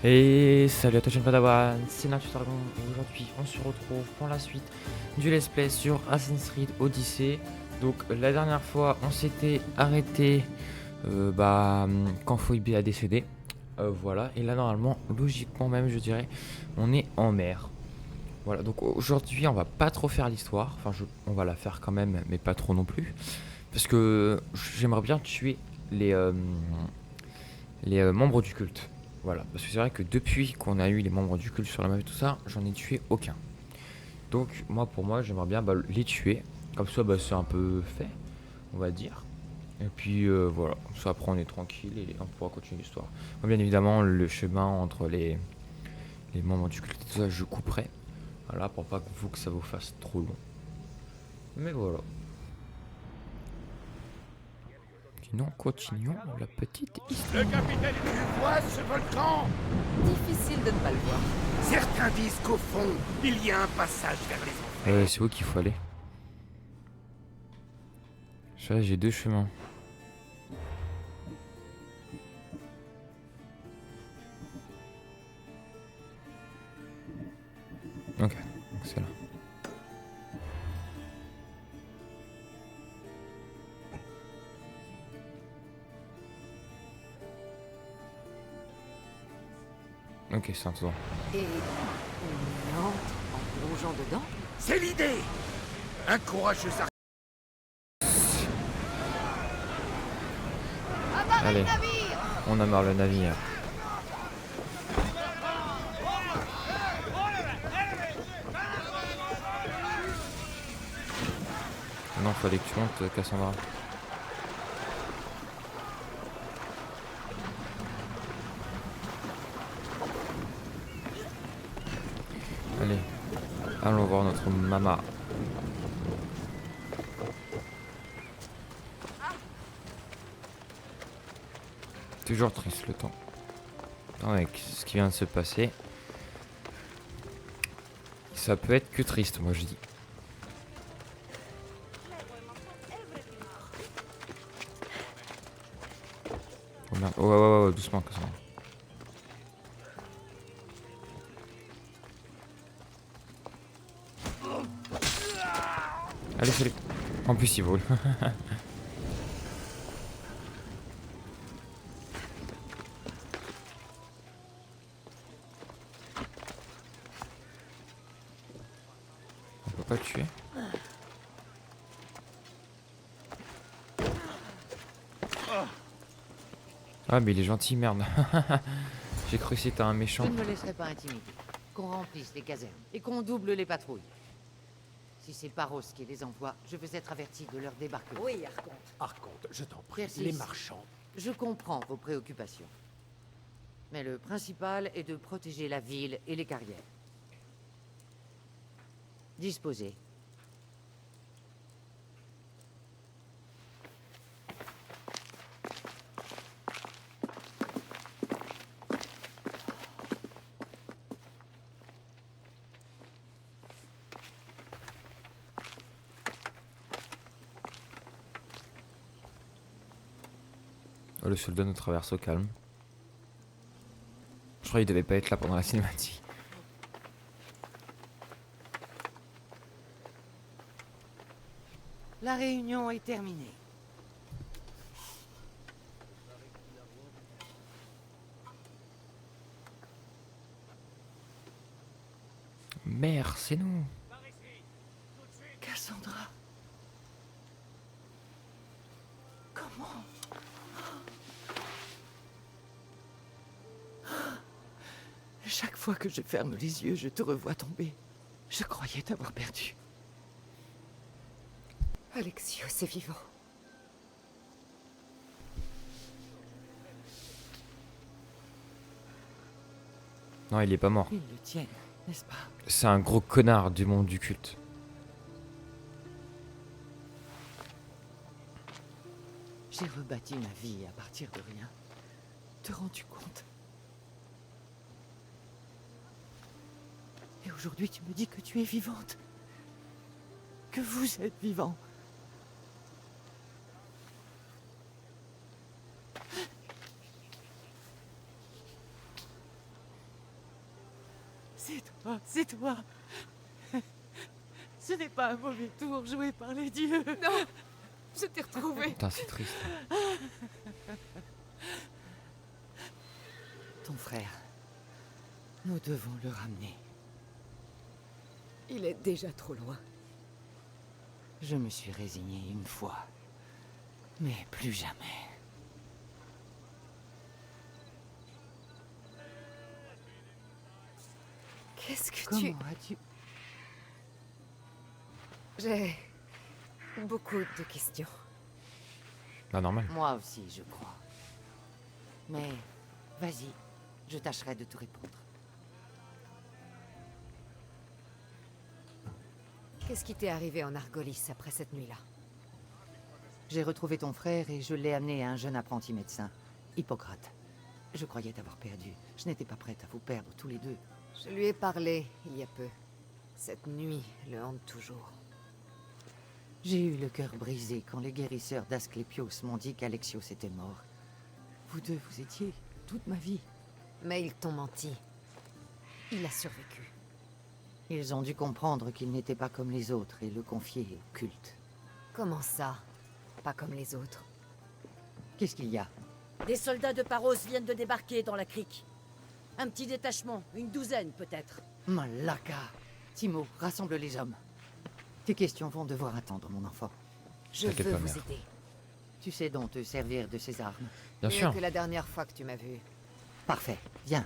Et salut à toi, jeune Padawan, c'est Nature Dragon. Aujourd'hui, on se retrouve pour la suite du let's play sur Assassin's Creed Odyssey. Donc, la dernière fois, on s'était arrêté quand Phoebe a décédé. Voilà, et là, normalement, logiquement même, je dirais, on est en mer. Voilà, donc aujourd'hui, on va pas trop faire l'histoire. Enfin, on va la faire quand même, mais pas trop non plus. Parce que j'aimerais bien tuer les membres du culte. Voilà, parce que c'est vrai que depuis qu'on a eu les membres du culte sur la map et tout ça, j'en ai tué aucun. Donc moi, pour moi, j'aimerais bien les tuer. Comme ça, c'est un peu fait, on va dire. Et puis voilà, ça après on est tranquille et on pourra continuer l'histoire. Moi, bien évidemment, le chemin entre les membres du culte et tout ça, je couperai. Voilà, pour pas que ça vous fasse trop long. Mais voilà. Sinon, continuons la petite histoire. Le capitaine, tu vois ce volcan? Difficile de ne pas le voir. Certains disent qu'au fond, il y a un passage vers les enfers. C'est où qu'il faut aller? J'ai deux chemins. Ok, donc c'est là. Ok, c'est un tour. Et on entre en plongeant dedans. C'est l'idée. Un courageux Allez, on amarre le navire. Non, fallait que tu montes, Cassandra. Allez, allons voir notre maman. Toujours triste le temps. Avec ce qui vient de se passer, ça peut être que triste, moi je dis. Oh merde, oh, doucement, Cassandra. Allez, salut. En plus, il vole. On peut pas le tuer. Ah, mais il est gentil, merde. J'ai cru que c'était un Je méchant. ne me laisserai pas intimider. Qu'on remplisse les casernes et qu'on double les patrouilles. Si c'est Paros qui les envoie, je veux être averti de leur débarquement. Oui, Archonte. Archonte, je t'en prie, Persis. les marchands. Je comprends vos préoccupations. Mais le principal est de protéger la ville et les carrières. Disposez. Oh, le soldat nous traverse au calme. Je crois qu'il devait pas être là pendant la cinématique. La réunion est terminée. Mère, c'est nous. Cassandra. Comment? Chaque fois que je ferme les yeux, je te revois tomber. Je croyais t'avoir perdu. Alexios est vivant. Non, il est pas mort. Ils le tiennent, n'est-ce pas? C'est un gros connard du monde du culte. J'ai rebâti ma vie à partir de rien. Te rends-tu compte? Et aujourd'hui, tu me dis que tu es vivante. Que vous êtes vivant. C'est toi. Ce n'est pas un mauvais tour joué par les dieux. Non, je t'ai retrouvé. Putain, c'est triste. Ton frère. Nous devons le ramener. Il est déjà trop loin. Je me suis résigné une fois. Mais plus jamais. Qu'est-ce que Comment as-tu... J'ai beaucoup de questions. Bah, normal. Moi aussi, je crois. Mais vas-y, je tâcherai de te répondre. Qu'est-ce qui t'est arrivé en Argolis après cette nuit-là? J'ai retrouvé ton frère et je l'ai amené à un jeune apprenti médecin, Hippocrate. Je croyais t'avoir perdu. Je n'étais pas prête à vous perdre tous les deux. Je lui ai parlé il y a peu. Cette nuit le hante toujours. J'ai eu le cœur brisé quand les guérisseurs d'Asclépios m'ont dit qu'Alexios était mort. Vous deux, vous étiez toute ma vie. Mais ils t'ont menti. Il a survécu. Ils ont dû comprendre qu'il n'était pas comme les autres et le confier au culte. Comment ça? Pas comme les autres. Qu'est-ce qu'il y a? Des soldats de Paros viennent de débarquer dans la crique. Un petit détachement, une douzaine peut-être. Malaka! Timo, rassemble les hommes. Tes questions vont devoir attendre, mon enfant. Je T'inquiète veux pas, vous mère. aider. Tu sais donc te servir de ces armes. Bien Mieux sûr. que la dernière fois que tu m'as vu. Parfait, viens.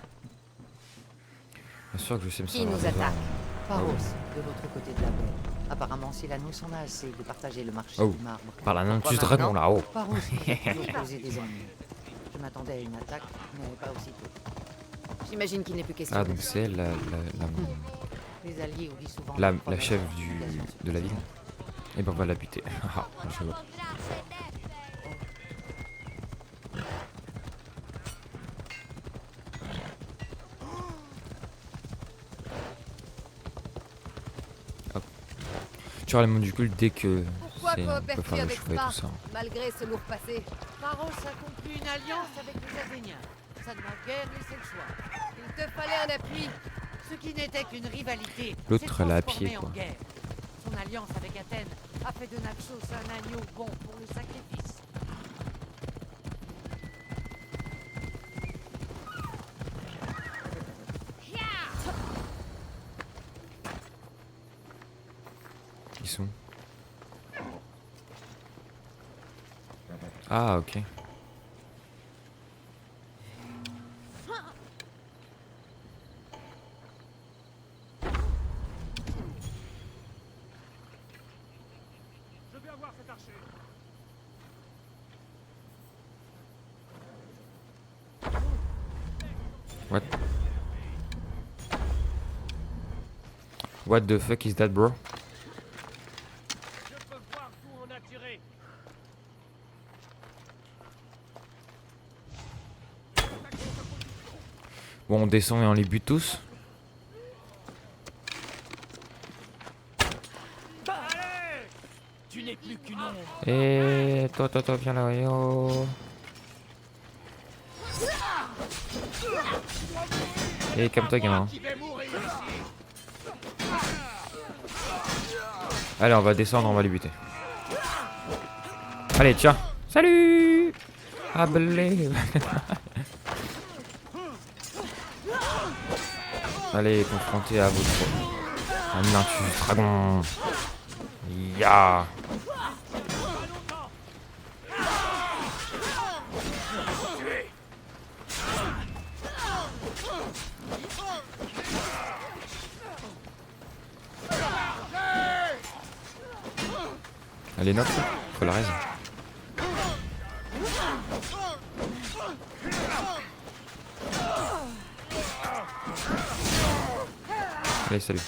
Bien sûr que je sais me Qui servir nous des attaque? armes. Paros, de l'autre côté de la baie. Apparemment, Silanus en a assez de partager le marché Oh. du marbre. Par la nain Pourquoi du dragon maintenant? là-haut. Paros nous a toujours causé des ennuis. Je m'attendais à une attaque, mais pas aussitôt. J'imagine qu'il n'est plus question. Ah, donc c'est elle, Les alliés oublient souvent... la leurs problèmes chef d'organisation de la ville. Et ben on va la buter. Ah, je vois. Hop. Tu auras les mondes du culte dès que Pourquoi on peut coopères-tu faire le avec choix et Spa, tout ça. malgré ce lourd passé? Paros a conclu une alliance avec les Athéniens. Ça ne m'a guère laissé le choix. Il te fallait un appui. Ce qui n'était qu'une rivalité L'autre, s'est elle est à transformé pied, en quoi. guerre. Son alliance avec Athènes a fait de Naxos un agneau bon pour le sacrifice. Ils sont. Ah, ok. Je vais avoir cet archer. What? What the fuck is that, bro? Je peux voir d'où on a tiré. Bon, on descend et on les bute tous. Allez! Tu n'es plus qu'une ombre. Et toi, viens là, yo. Et calme-toi, gamin. Qui vais mourir ici. Allez, on va descendre, on va les buter. Allez, tiens. Salut. Ah, belé. Allez, confronté à votre nain dragon. Ya. Elle est notre, faut la raison. Allez, salut.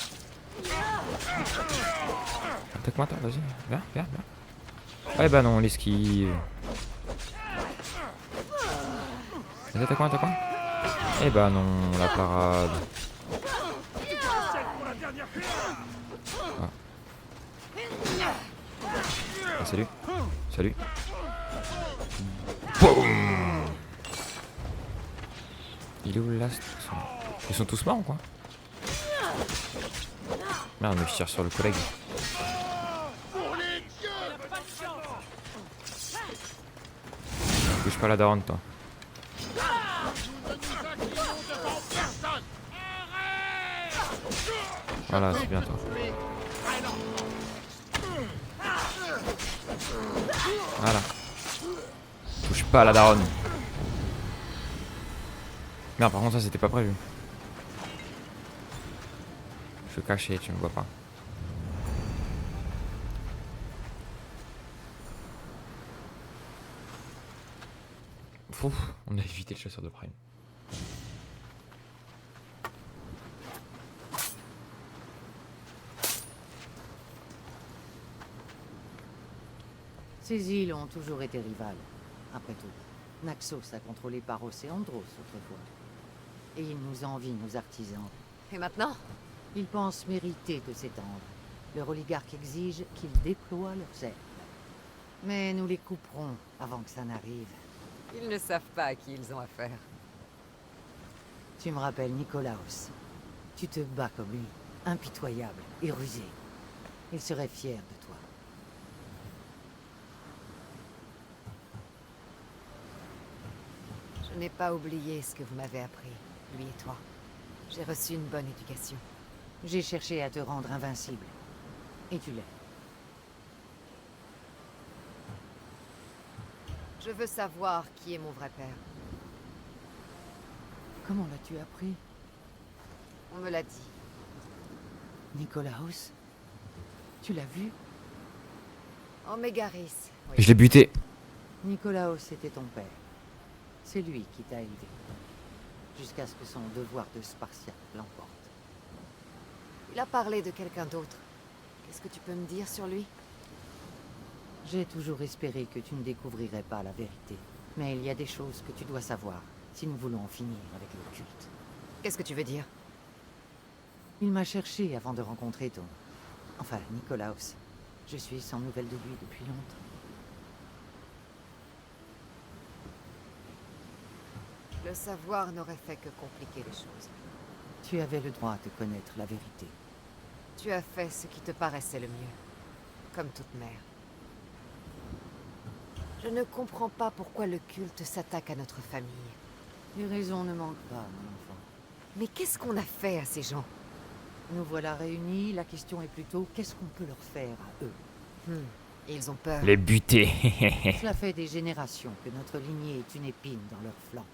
Attaque-moi, toi, vas-y. Viens, viens, viens. Ouais, bah non, on l'esquive. Vas-y, attaque-moi, attaque-moi. Eh bah non, la parade. Ah, salut. Salut. Boum. Il est où le last? Ils sont tous morts ou quoi? Merde, mais je tire sur le collègue. Touche pas la daronne, toi. Voilà, c'est bien toi. Voilà. Touche pas à la daronne. Merde, par contre, ça c'était pas prévu. Je suis caché, tu me vois pas. Ouf, on a évité le chasseur de prime. Ces îles ont toujours été rivales. Après tout, Naxos a contrôlé Paros et Andros autrefois. Et ils nous envient, nos artisans. Et maintenant? Ils pensent mériter de s'étendre. Leur oligarque exige qu'ils déploient leurs cercles. Mais nous les couperons avant que ça n'arrive. Ils ne savent pas à qui ils ont affaire. Tu me rappelles Nicolaos. Tu te bats comme lui, impitoyable et rusé. Il serait fier de toi. Je n'ai pas oublié ce que vous m'avez appris, lui et toi. J'ai reçu une bonne éducation. J'ai cherché à te rendre invincible. Et tu l'es. Je veux savoir qui est mon vrai père. Comment l'as-tu appris? On me l'a dit. Nicolaos? Tu l'as vu? En Mégaris. Oui. Je l'ai buté. Nicolaos était ton père. C'est lui qui t'a aidé. Jusqu'à ce que son devoir de Spartiate l'emporte. Il a parlé de quelqu'un d'autre. Qu'est-ce que tu peux me dire sur lui? J'ai toujours espéré que tu ne découvrirais pas la vérité. Mais il y a des choses que tu dois savoir, si nous voulons en finir avec le culte. Qu'est-ce que tu veux dire? Il m'a cherché avant de rencontrer ton... Enfin, Nicolaos. Je suis sans nouvelles de lui depuis longtemps. Le savoir n'aurait fait que compliquer les choses. Tu avais le droit de connaître la vérité. Tu as fait ce qui te paraissait le mieux. Comme toute mère. Je ne comprends pas pourquoi le culte s'attaque à notre famille. Les raisons ne manquent pas, mon enfant. Mais qu'est-ce qu'on a fait à ces gens? Nous voilà réunis, la question est plutôt qu'est-ce qu'on peut leur faire à eux? Ils ont peur. Les buter. Cela fait des générations que notre lignée est une épine dans leur flanc.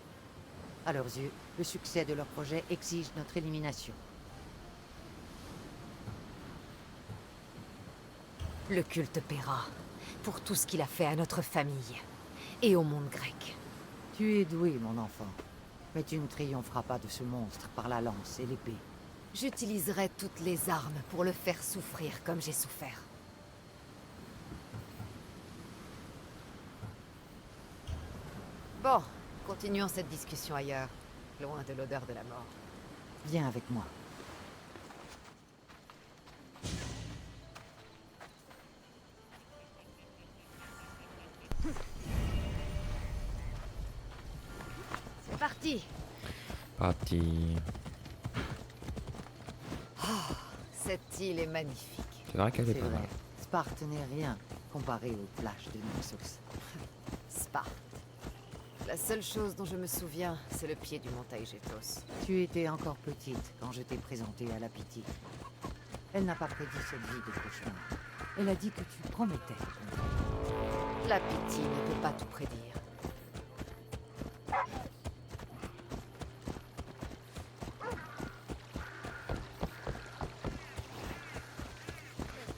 À leurs yeux, le succès de leur projet exige notre élimination. Le culte paiera pour tout ce qu'il a fait à notre famille et au monde grec. Tu es doué, mon enfant. Mais tu ne triompheras pas de ce monstre par la lance et l'épée. J'utiliserai toutes les armes pour le faire souffrir comme j'ai souffert. Bon, continuons cette discussion ailleurs, loin de l'odeur de la mort. Viens avec moi. C'est parti! Parti. Cette île est magnifique. C'est vrai qu'elle est C'est pas vrai. mal. Sparte n'est rien comparé aux plages de Naxos. Sparte. La seule chose dont je me souviens, c'est le pied du mont Aigétos. Tu étais encore petite quand je t'ai présenté à la Pythie. Elle n'a pas prédit cette vie de cauchemar. Elle a dit que tu promettais. La Pythie ne peut pas tout prédire.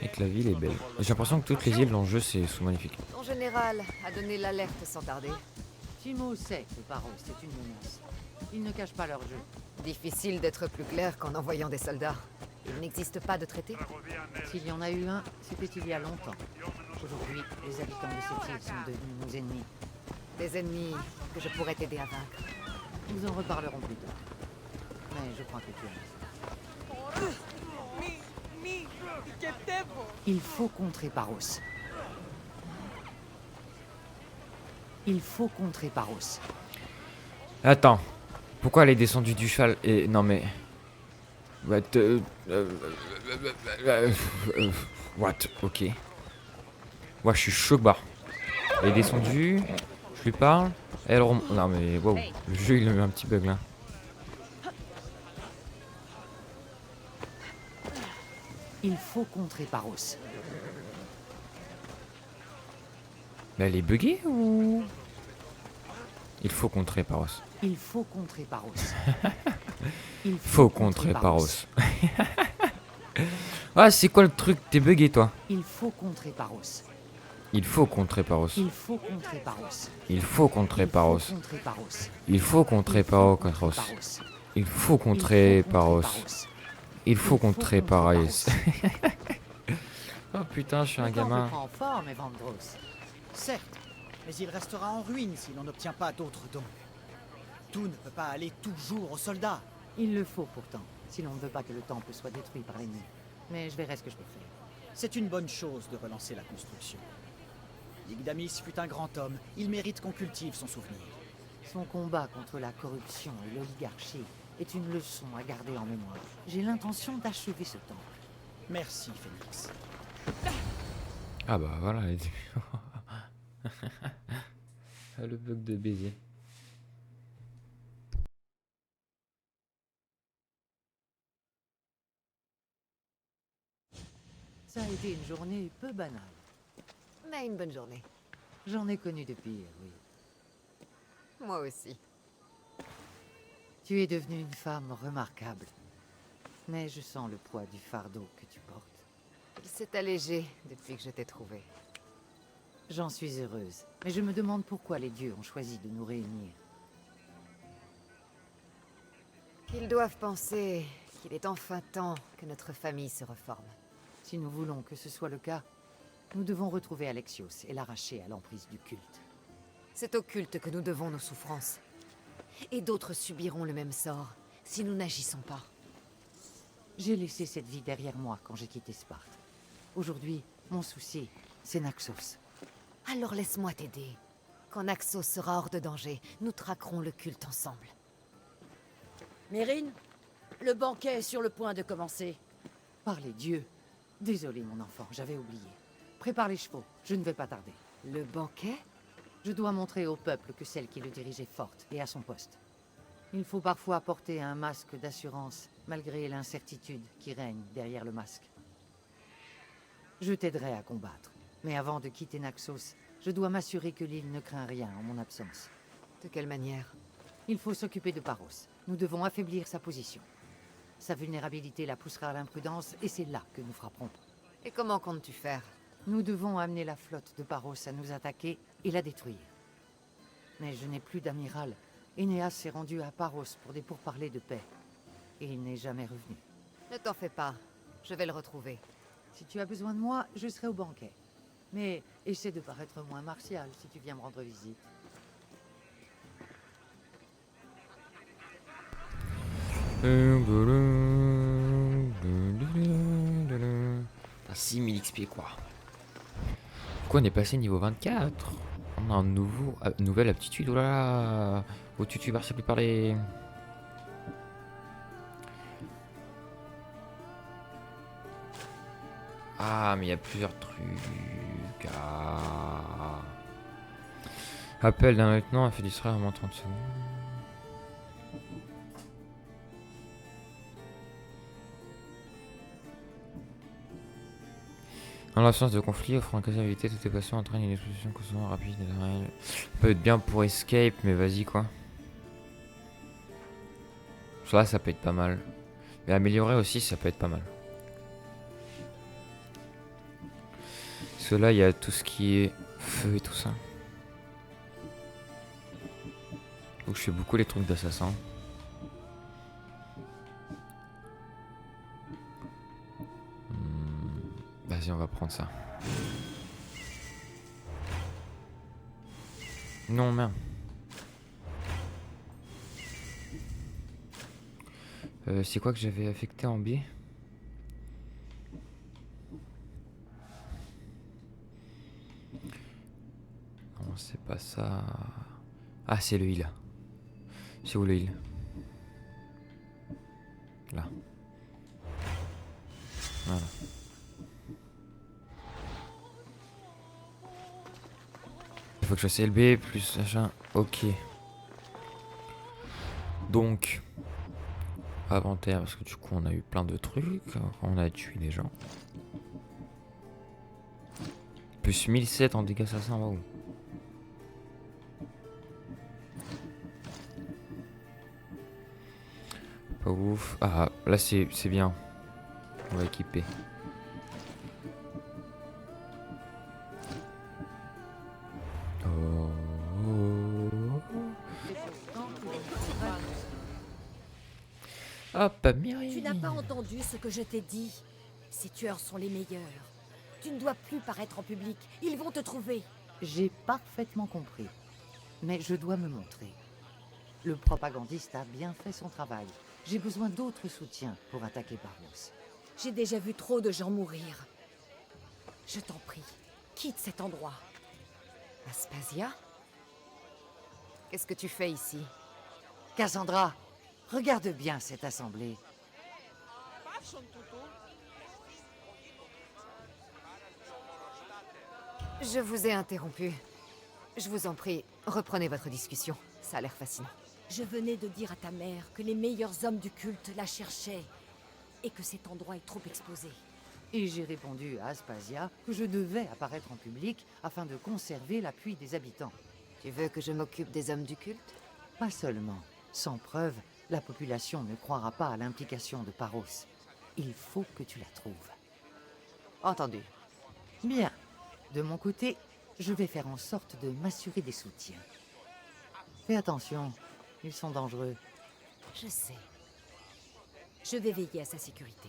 Et que la ville est belle. J'ai l'impression que toutes les îles dans le jeu sont magnifiques. Ton général a donné l'alerte sans tarder. Timo sait que Paros est une menace. Ils ne cachent pas leur jeu. Difficile d'être plus clair qu'en envoyant des soldats. Il n'existe pas de traité? S'il y en a eu un, c'était il y a longtemps. Aujourd'hui, les habitants de cette île sont devenus nos ennemis. Des ennemis que je pourrais t'aider à vaincre. Nous en reparlerons plus tard. Mais je crois que tu as raison. Il faut contrer Paros. Il faut contrer Paros. Attends. Pourquoi elle est descendue du cheval et... Non mais... What What? Ok. Moi, je suis chaud que barre. Elle est descendue. Je lui parle. Elle remonte. Non, mais wow. Le jeu, il a eu un petit bug là. Il faut contrer Paros. Mais elle est buggée ou. Il faut contrer Paros. Il faut contrer Paros. Il Faut contrer Paros. Ah, c'est quoi le truc? T'es bugué, toi? Il faut contrer Paros. Il faut contrer Paros. Il faut contrer Paros. Il faut contrer Paros. Il faut contrer Paros. Il faut contrer Paros. Il faut contrer Paros. Oh putain, je suis un Le temple gamin. prend forme, Evandros. Certes, mais il restera en ruine si l'on n'obtient pas d'autres dons. Tout ne peut pas aller toujours aux soldats. Il le faut pourtant, si l'on ne veut pas que le temple soit détruit par l'ennemi. Mais je verrai ce que je peux faire. C'est une bonne chose de relancer la construction. Ligdamis fut un grand homme, il mérite qu'on cultive son souvenir. Son combat contre la corruption et l'oligarchie est une leçon à garder en mémoire. J'ai l'intention d'achever ce temple. Merci, Phénix. Ah bah voilà. Le bug de baiser. Ça a été une journée peu banale. Mais une bonne journée. J'en ai connu de pire, oui. Moi aussi. Tu es devenue une femme remarquable. Mais je sens le poids du fardeau que tu portes. Il s'est allégé depuis que je t'ai trouvé. J'en suis heureuse. Mais je me demande pourquoi les dieux ont choisi de nous réunir. Ils doivent penser qu'il est enfin temps que notre famille se reforme. Si nous voulons que ce soit le cas, nous devons retrouver Alexios et l'arracher à l'emprise du culte. C'est au culte que nous devons nos souffrances. Et d'autres subiront le même sort si nous n'agissons pas. J'ai laissé cette vie derrière moi quand j'ai quitté Sparte. Aujourd'hui, mon souci, c'est Naxos. Alors laisse-moi t'aider. Quand Naxos sera hors de danger, nous traquerons le culte ensemble. Mérine, le banquet est sur le point de commencer. Par les dieux. Désolé, mon enfant, j'avais oublié. Prépare les chevaux, je ne vais pas tarder. Le banquet? Je dois montrer au peuple que celle qui le dirige est forte et à son poste. Il faut parfois porter un masque d'assurance, malgré l'incertitude qui règne derrière le masque. Je t'aiderai à combattre, mais avant de quitter Naxos, je dois m'assurer que l'île ne craint rien en mon absence. De quelle manière? Il faut s'occuper de Paros. Nous devons affaiblir sa position. Sa vulnérabilité la poussera à l'imprudence et c'est là que nous frapperons. Et comment comptes-tu faire? Nous devons amener la flotte de Paros à nous attaquer et la détruire. Mais je n'ai plus d'amiral. Énéas s'est rendu à Paros pour des pourparlers de paix. Et il n'est jamais revenu. Ne t'en fais pas, je vais le retrouver. Si tu as besoin de moi, je serai au banquet. Mais essaie de paraître moins martial si tu viens me rendre visite. T'as 6000 XP quoi. Pourquoi on est passé niveau 24? On a un nouvelle aptitude, oh là là. Au tutubar, c'est plus parler. Ah, mais il y a plusieurs trucs. Ah. Appel d'un lieutenant a fait distraire en 30 secondes. Dans l'absence de conflit, offrant un causalité, tout est passé entraîne une explosion constamment rapide et réelle. Ça peut être bien pour escape, mais vas-y quoi. Ça peut être pas mal. Mais améliorer aussi, ça peut être pas mal. Parce que là, il y a tout ce qui est feu et tout ça. Donc je fais beaucoup les trucs d'assassin. Vas-y, on va prendre ça. Non, merde. C'est quoi que j'avais affecté en B? Non, c'est pas ça. Ah, c'est le heal. C'est où le heal? Là. Voilà. Il faut que je fasse LB plus machin. Ok. Donc. Inventaire, parce que du coup on a eu plein de trucs. On a tué des gens. Plus 1007 en dégâts assassins, waouh. Pas ouf. Ah, là c'est bien. On va équiper. Oh. Hop, Myriam. Tu n'as pas entendu ce que je t'ai dit. Ces tueurs sont les meilleurs. Tu ne dois plus paraître en public. Ils vont te trouver. J'ai parfaitement compris. Mais je dois me montrer. Le propagandiste a bien fait son travail. J'ai besoin d'autres soutiens pour attaquer Barros. J'ai déjà vu trop de gens mourir. Je t'en prie, quitte cet endroit. Aspasia? Qu'est-ce que tu fais ici? Cassandra, regarde bien cette assemblée. Je vous ai interrompu. Je vous en prie, reprenez votre discussion. Ça a l'air fascinant. Je venais de dire à ta mère que les meilleurs hommes du culte la cherchaient et que cet endroit est trop exposé. Et j'ai répondu à Aspasia que je devais apparaître en public afin de conserver l'appui des habitants. Tu veux que je m'occupe des hommes du culte? Pas seulement. Sans preuve, la population ne croira pas à l'implication de Paros. Il faut que tu la trouves. Entendu. Bien. De mon côté, je vais faire en sorte de m'assurer des soutiens. Fais attention, ils sont dangereux. Je sais. Je vais veiller à sa sécurité.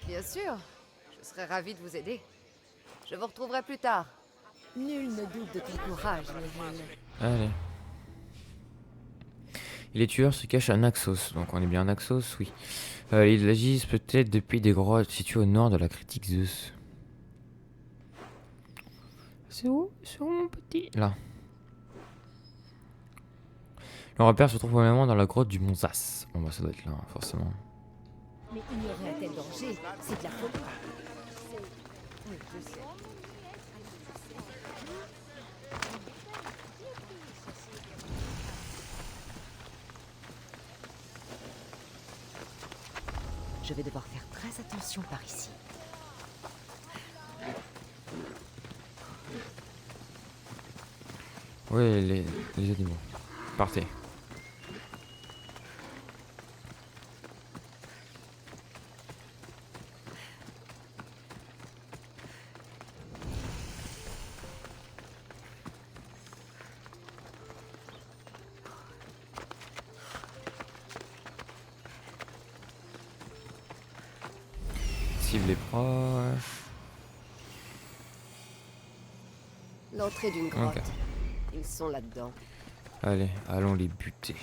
Bien sûr. Je serais ravie de vous aider. Je vous retrouverai plus tard. Nul ne doute de ton courage, Meryl. Allez. Et les tueurs se cachent à Naxos. Donc on est bien à Naxos, oui. Ils agissent peut-être depuis des grottes situées au nord de la critique Zeus. C'est où? C'est où mon petit? Là. Le repère se trouve au même moment dans la grotte du Mont Zas. Bon bah ça doit être là, forcément. Mais ignorer un tel danger, c'est de la folie. Oui, je sais. Je vais devoir faire très attention par ici. Oui, les animaux. Partez. Cible est proche. L'entrée d'une grotte. Ok. Ils sont là-dedans. Allez, allons les buter.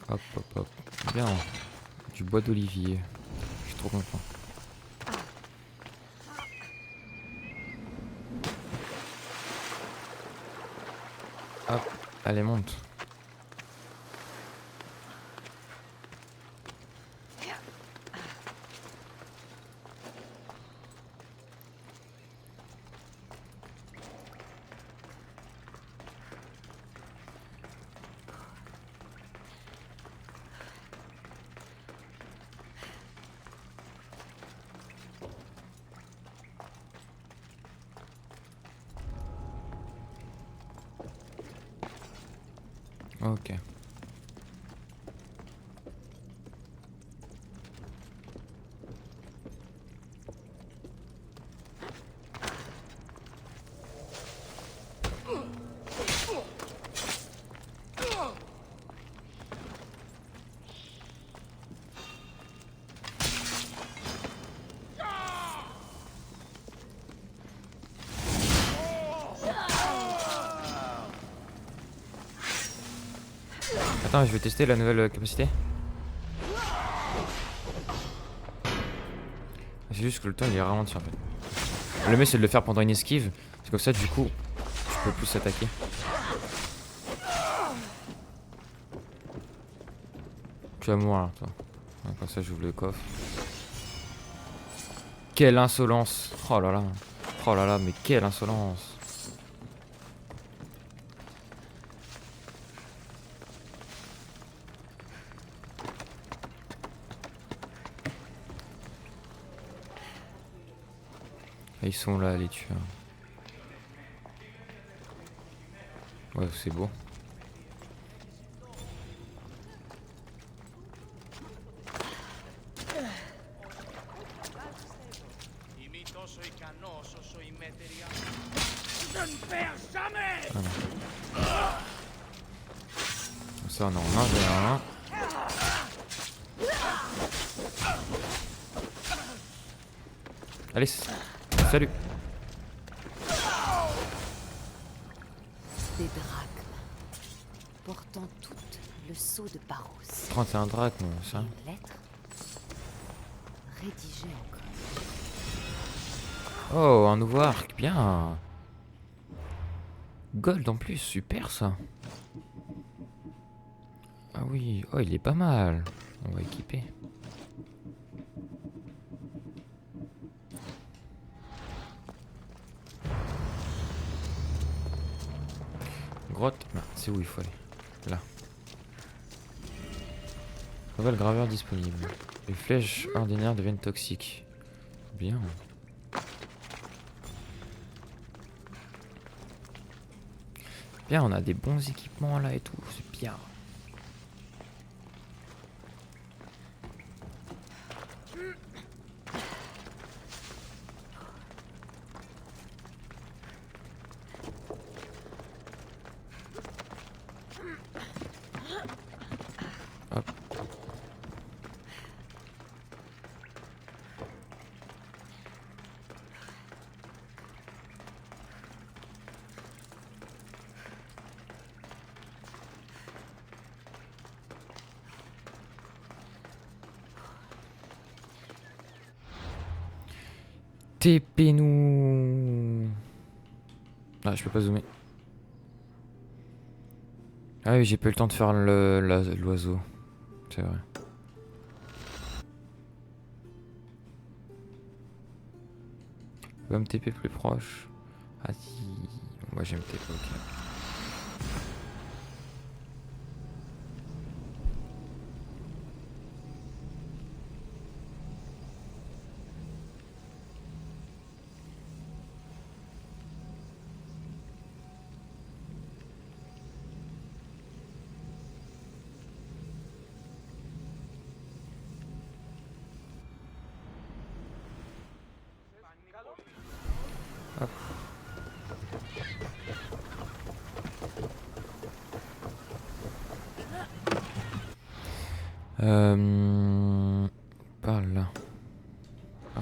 Hop, hop, hop. Bien. Du bois d'olivier. Je suis trop content. Hop, allez, monte. Ok. Attends, je vais tester la nouvelle capacité. C'est juste que le temps il est ralenti en fait. Le mieux c'est de le faire pendant une esquive. C'est comme ça du coup tu peux plus attaquer. Tu vas mourir toi. Ouais, comme ça j'ouvre le coffre. Quelle insolence. Oh là là. Oh là là mais quelle insolence. Ils sont là les tueurs. Ouais c'est beau. Je ne perds jamais. Comme ça on est en 1v1. Allez, salut. Des drachmes, portant toutes le sceau de Paros. 31 drachmes, ça. Une lettre rédigée encore. Oh, un nouveau arc, bien. Gold en plus, super ça. Ah oui, oh il est pas mal. On va équiper. Grotte, c'est où il faut aller? Là. Nouvelle graveur disponible. Les flèches ordinaires deviennent toxiques. Bien. Bien, on a des bons équipements là et tout, c'est bien. Hop. TP-nous. Ah, je peux pas zoomer. Ah oui, j'ai pas eu le temps de faire l'oiseau. C'est vrai. Va me TP plus proche. Ah si. Moi j'aime TP, ok. Hop. Par là. Ah.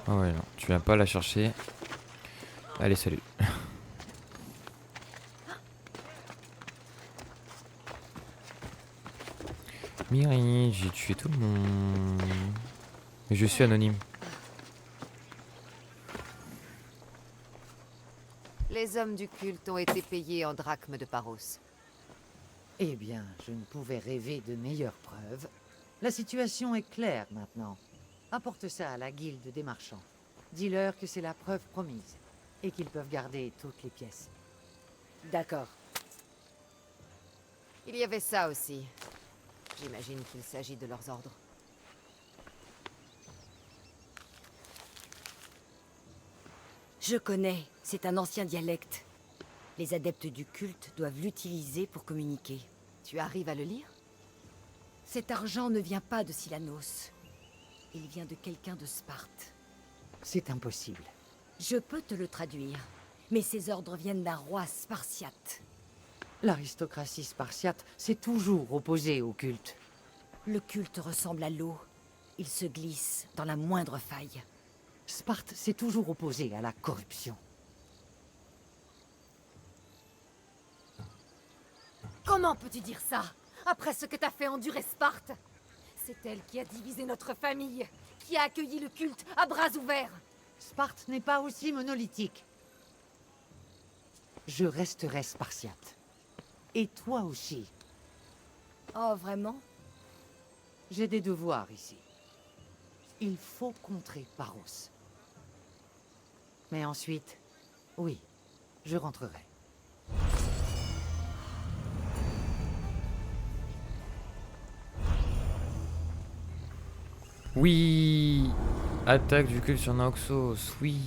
Ah ouais, non, tu viens pas la chercher. Allez, salut. Miri, j'ai tué tout le monde. Mais je suis anonyme. Les hommes du culte ont été payés en drachmes de Paros. Eh bien, je ne pouvais rêver de meilleures preuves. La situation est claire maintenant. Apporte ça à la guilde des marchands. Dis-leur que c'est la preuve promise et qu'ils peuvent garder toutes les pièces. D'accord. Il y avait ça aussi. J'imagine qu'il s'agit de leurs ordres. Je connais, c'est un ancien dialecte. Les adeptes du culte doivent l'utiliser pour communiquer. Tu arrives à le lire? Cet argent ne vient pas de Silanos. Il vient de quelqu'un de Sparte. C'est impossible. Je peux te le traduire, Mais ces ordres viennent d'un roi spartiate. L'aristocratie spartiate s'est toujours opposée au culte. Le culte ressemble à l'eau. Il se glisse dans la moindre faille. Sparte s'est toujours opposée à la corruption. Comment peux-tu dire ça? Après ce que t'as fait endurer Sparte? C'est elle qui a divisé notre famille, qui a accueilli le culte à bras ouverts. Sparte n'est pas aussi monolithique. Je resterai spartiate. Et toi aussi. Oh, vraiment? J'ai des devoirs ici. Il faut contrer Paros. Mais ensuite, oui, je rentrerai. Oui. Attaque du culte sur Naxos. Oui.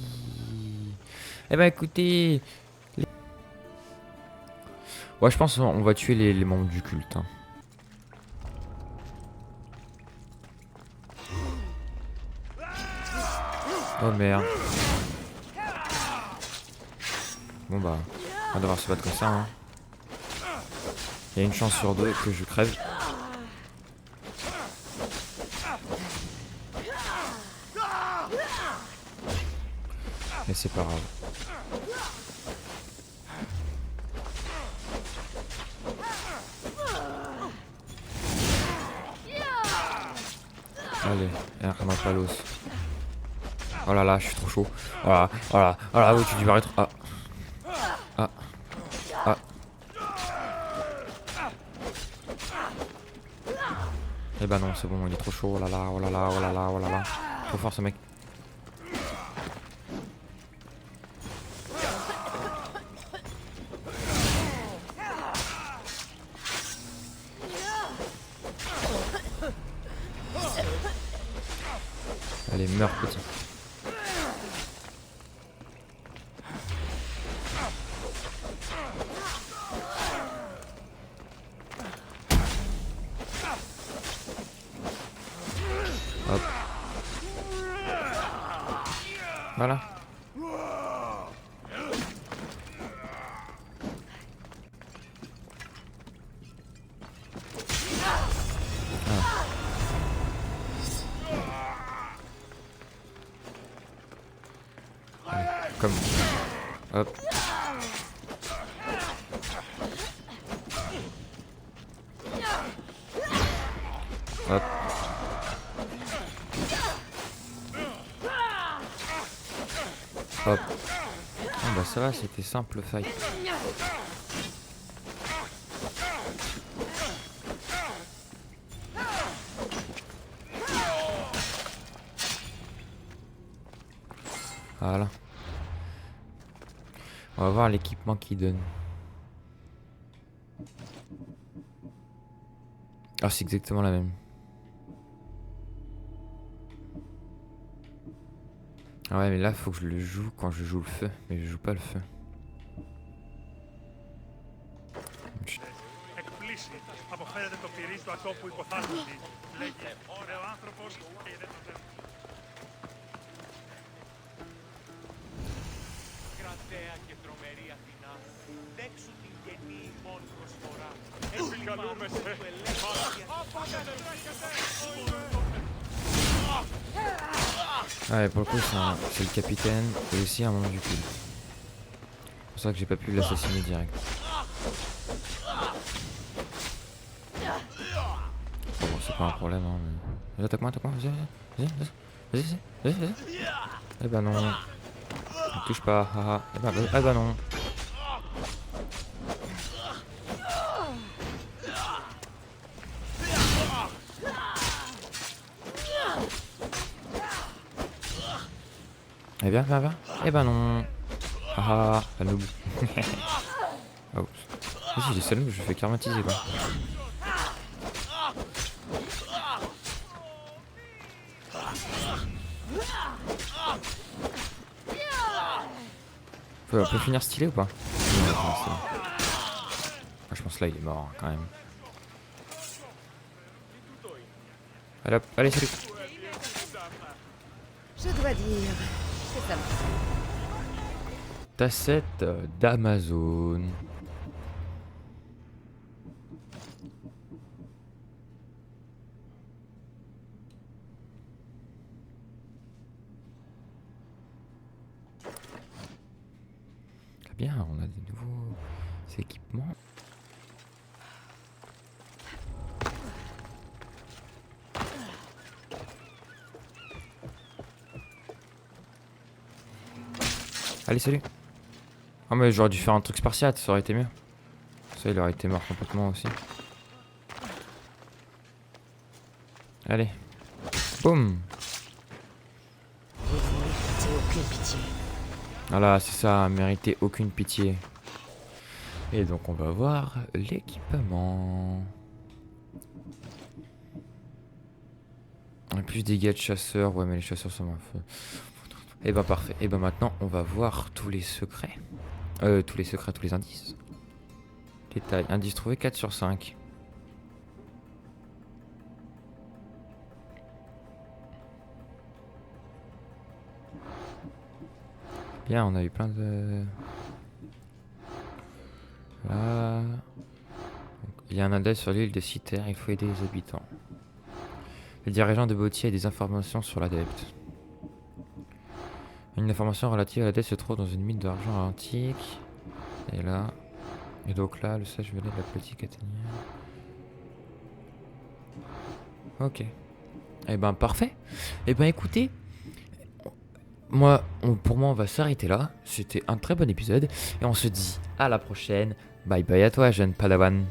Eh ben écoutez. Ouais, je pense qu'on va tuer les membres du culte. Hein. Oh merde. Bon bah, on va devoir se battre comme ça. Hein. Il y a une chance sur deux que je crève. Mais c'est pas grave. Allez, Hermapalos. Oh là là, je suis trop chaud. Voilà, voilà, voilà, oui, tu dis trop. Ah. Ah. Ah. Eh ben non, c'est bon, il est trop chaud. Oh là là, oh là là, oh là là, oh là là. Trop fort ce mec. Allez, meurs petit. Hop. Voilà. Comme. Hop. Hop. Hop. Oh bah ça va, c'était simple fight. Voilà. On va voir l'équipement qu'il donne. Ah, c'est exactement la même. Ah ouais, mais là, faut que je le joue quand je joue le feu. Mais je joue pas le feu. Εκπλήσει. Αποφέρεται το πυρί του ατόπου υποθάλπτη. Λέγε, ωραίο άνθρωπος και δεν το θέλω. Κρατέα και τρομερή Αθηνά, δέξου την γενή ημών προσφορά. Επικαλούμεσαι, Ah ouais, pour le coup, c'est le capitaine et aussi un membre du culte. C'est pour ça que j'ai pas pu l'assassiner direct. Bon, c'est pas un problème, hein. Mais... Attaque-moi, vas-y, vas-y. Eh ben non. Ne touche pas, haha. Eh ben non. Eh bien, viens. Eh ben non. Ah, la noob. Oh. Si, j'ai seul noob, je fais karmatiser quoi. On peut finir stylé ou pas? Je pense là il est mort hein, quand même. Allez hop, allez salut. Je dois dire que ça me... tassette d'Amazon. Très bien, on a des nouveaux équipements. Allez, salut. Ah mais j'aurais dû faire un truc spartiate, ça aurait été mieux. Ça, il aurait été mort complètement aussi. Allez. Boum. Vous ne méritez aucune pitié. Voilà, c'est ça, mériter aucune pitié. Et donc on va voir l'équipement. Et plus des gars de chasseurs, ouais mais les chasseurs sont un feu. Et ben parfait, et ben maintenant on va voir tous les secrets. Tous les indices. Détail, indice trouvé 4 sur 5. Bien, on a eu plein de... Là... Donc, il y a un index sur l'île de Citer, il faut aider les habitants. Le dirigeant de Bottier a des informations sur l'adepte. Une information relative à l'adepte se trouve dans une mine d'argent antique. Et là... Et donc là, le sage venait de la politique athénienne. Ok. Eh ben parfait. Eh ben écoutez... Pour moi, on va s'arrêter là. C'était un très bon épisode. Et on se dit à la prochaine. Bye bye à toi, jeune Padawan.